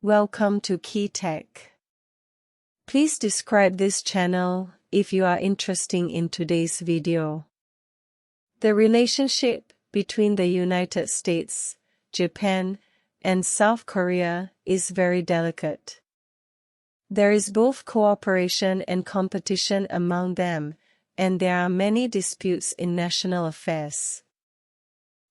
Welcome to Key Tech. Please describe this channel if you are interested in today's video. The relationship between the United States, Japan, and South Korea is very delicate. There is both cooperation and competition among them, and there are many disputes in national affairs.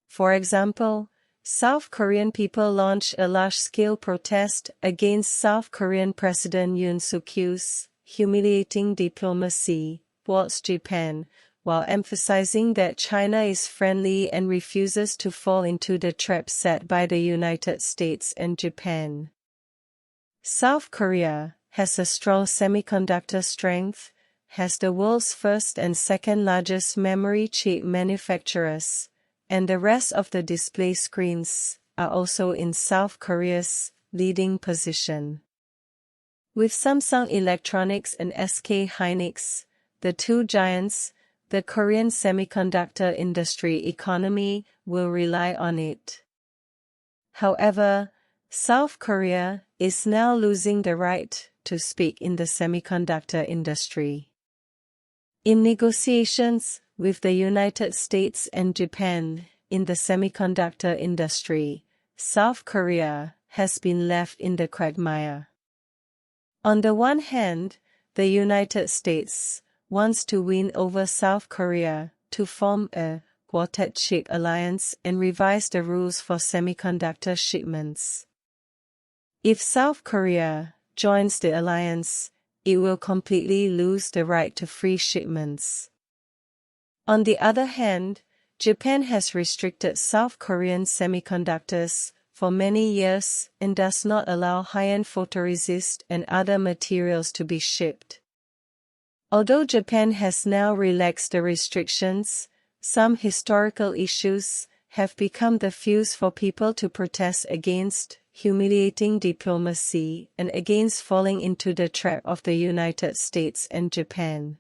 For example, South Korean people launched a large-scale protest against South Korean President Yoon Suk-yeol's humiliating diplomacy towards Japan, while emphasizing that China is friendly and refuses to fall into the trap set by the United States and Japan. South Korea has a strong semiconductor strength, has the world's first and second largest memory chip manufacturers, and the rest of the display screens are also in South Korea's leading position. With Samsung Electronics and SK Hynix, the two giants, the Korean semiconductor industry economy will rely on it. However, South Korea is now losing the right to speak in the semiconductor industry. In negotiations with the United States and Japan in the semiconductor industry, South Korea has been left in the quagmire. On the one hand, the United States wants to win over South Korea to form a quartet chip alliance and revise the rules for semiconductor shipments. If South Korea joins the alliance, it will completely lose the right to free shipments. On the other hand, Japan has restricted South Korean semiconductors for many years and does not allow high-end photoresist and other materials to be shipped. Although Japan has now relaxed the restrictions, some historical issues have become the fuse for people to protest against humiliating diplomacy and against falling into the trap of the United States and Japan.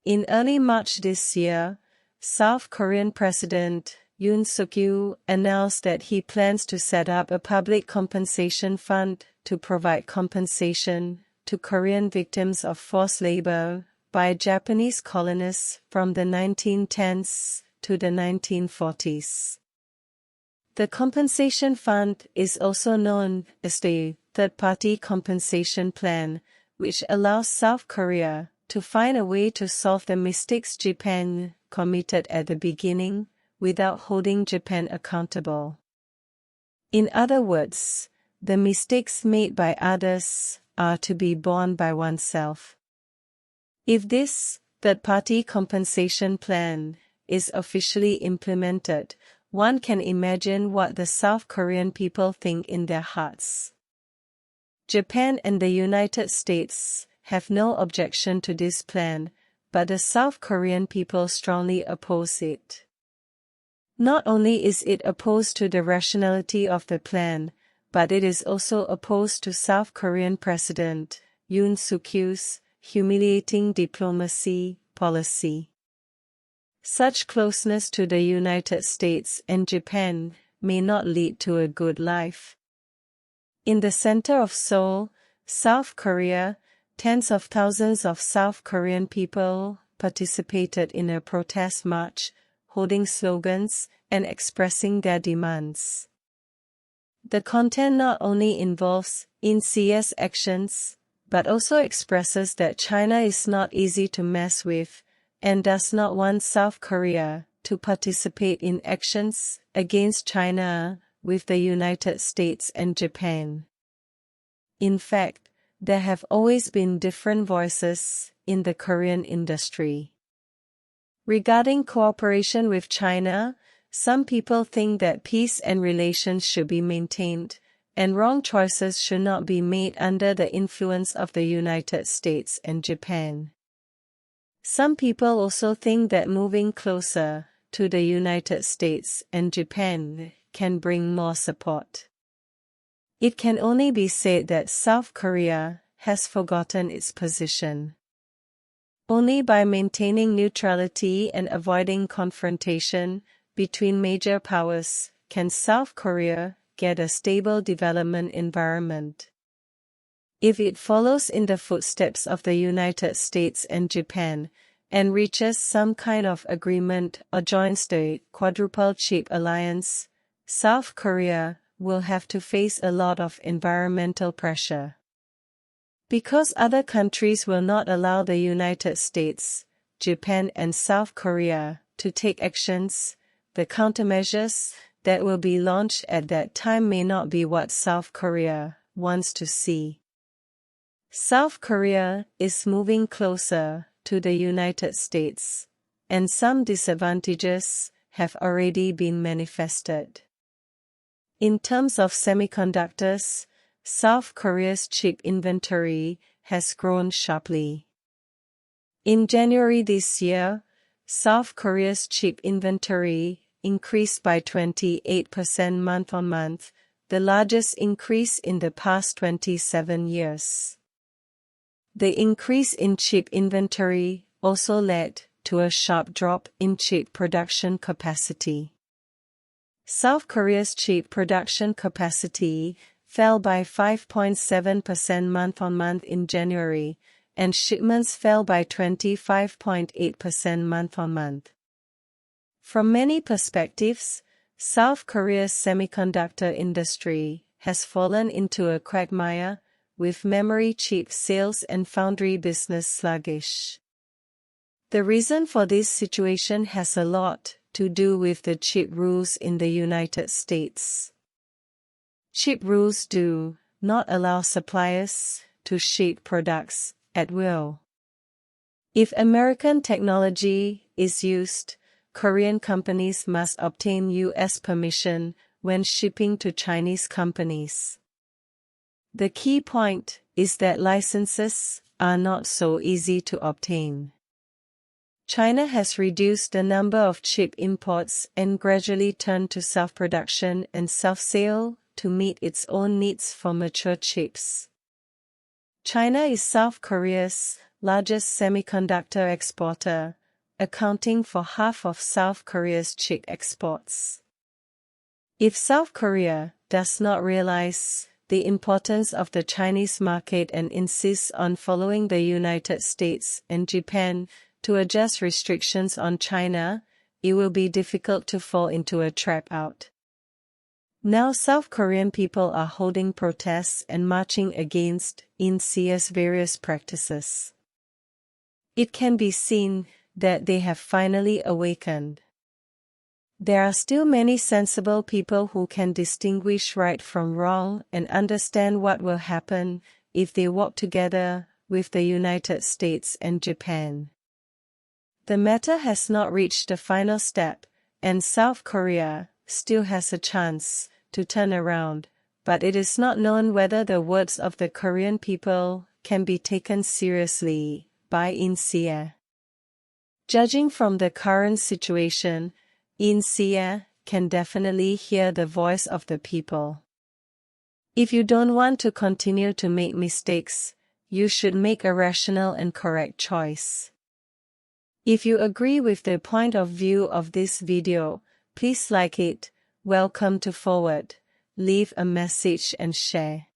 In early March this year, South Korean President Yoon Suk-yeol announced that he plans to set up a public compensation fund to provide compensation to Korean victims of forced labor by Japanese colonists from the 1910s to the 1940s. The compensation fund is also known as the Third-Party Compensation Plan, which allows South Korea to find a way to solve the mistakes Japan committed at the beginning without holding Japan accountable. In other words, the mistakes made by others are to be borne by oneself. If this third-party compensation plan is officially implemented, one can imagine what the South Korean people think in their hearts. Japan and the United States have no objection to this plan, but the South Korean people strongly oppose it. Not only is it opposed to the rationality of the plan, but it is also opposed to South Korean President Yoon Suk-yeol's humiliating diplomacy policy. Such closeness to the United States and Japan may not lead to a good life. In the center of Seoul, South Korea, tens of thousands of South Korean people participated in a protest march, holding slogans and expressing their demands. The content not only involves insidious actions, but also expresses that China is not easy to mess with, and does not want South Korea to participate in actions against China with the United States and Japan. In fact, there have always been different voices in the Korean industry. Regarding cooperation with China, some people think that peace and relations should be maintained, and wrong choices should not be made under the influence of the United States and Japan. Some people also think that moving closer to the United States and Japan can bring more support. It can only be said that South Korea has forgotten its position. Only by maintaining neutrality and avoiding confrontation between major powers can South Korea get a stable development environment. If it follows in the footsteps of the United States and Japan, and reaches some kind of agreement or joins the Quadruple Chip Alliance, South Korea will have to face a lot of environmental pressure. Because other countries will not allow the United States, Japan and South Korea to take actions, the countermeasures that will be launched at that time may not be what South Korea wants to see. South Korea is moving closer to the United States, and some disadvantages have already been manifested. In terms of semiconductors, South Korea's chip inventory has grown sharply. In January this year, South Korea's chip inventory increased by 28% month-on-month, the largest increase in the past 27 years. The increase in chip inventory also led to a sharp drop in chip production capacity. South Korea's chip production capacity fell by 5.7% month-on-month in January, and shipments fell by 25.8% month-on-month. From many perspectives, South Korea's semiconductor industry has fallen into a quagmire, with memory chip sales and foundry business sluggish. The reason for this situation has a lot to do with the chip rules in the United States. Chip rules do not allow suppliers to ship products at will. If American technology is used, Korean companies must obtain U.S. permission when shipping to Chinese companies. The key point is that licenses are not so easy to obtain. China has reduced the number of chip imports and gradually turned to self-production and self-sale to meet its own needs for mature chips. China is South Korea's largest semiconductor exporter, accounting for half of South Korea's chip exports. If South Korea does not realize the importance of the Chinese market and insists on following the United States and Japan to adjust restrictions on China, it will be difficult to fall into a trap out. Now South Korean people are holding protests and marching against INC's various practices. It can be seen that they have finally awakened. There are still many sensible people who can distinguish right from wrong and understand what will happen if they work together with the United States and Japan. The matter has not reached the final step, and South Korea still has a chance to turn around, but it is not known whether the words of the Korean people can be taken seriously by INC. Judging from the current situation, INC can definitely hear the voice of the people. If you don't want to continue to make mistakes, you should make a rational and correct choice. If you agree with the point of view of this video, please like it, welcome to forward, leave a message and share.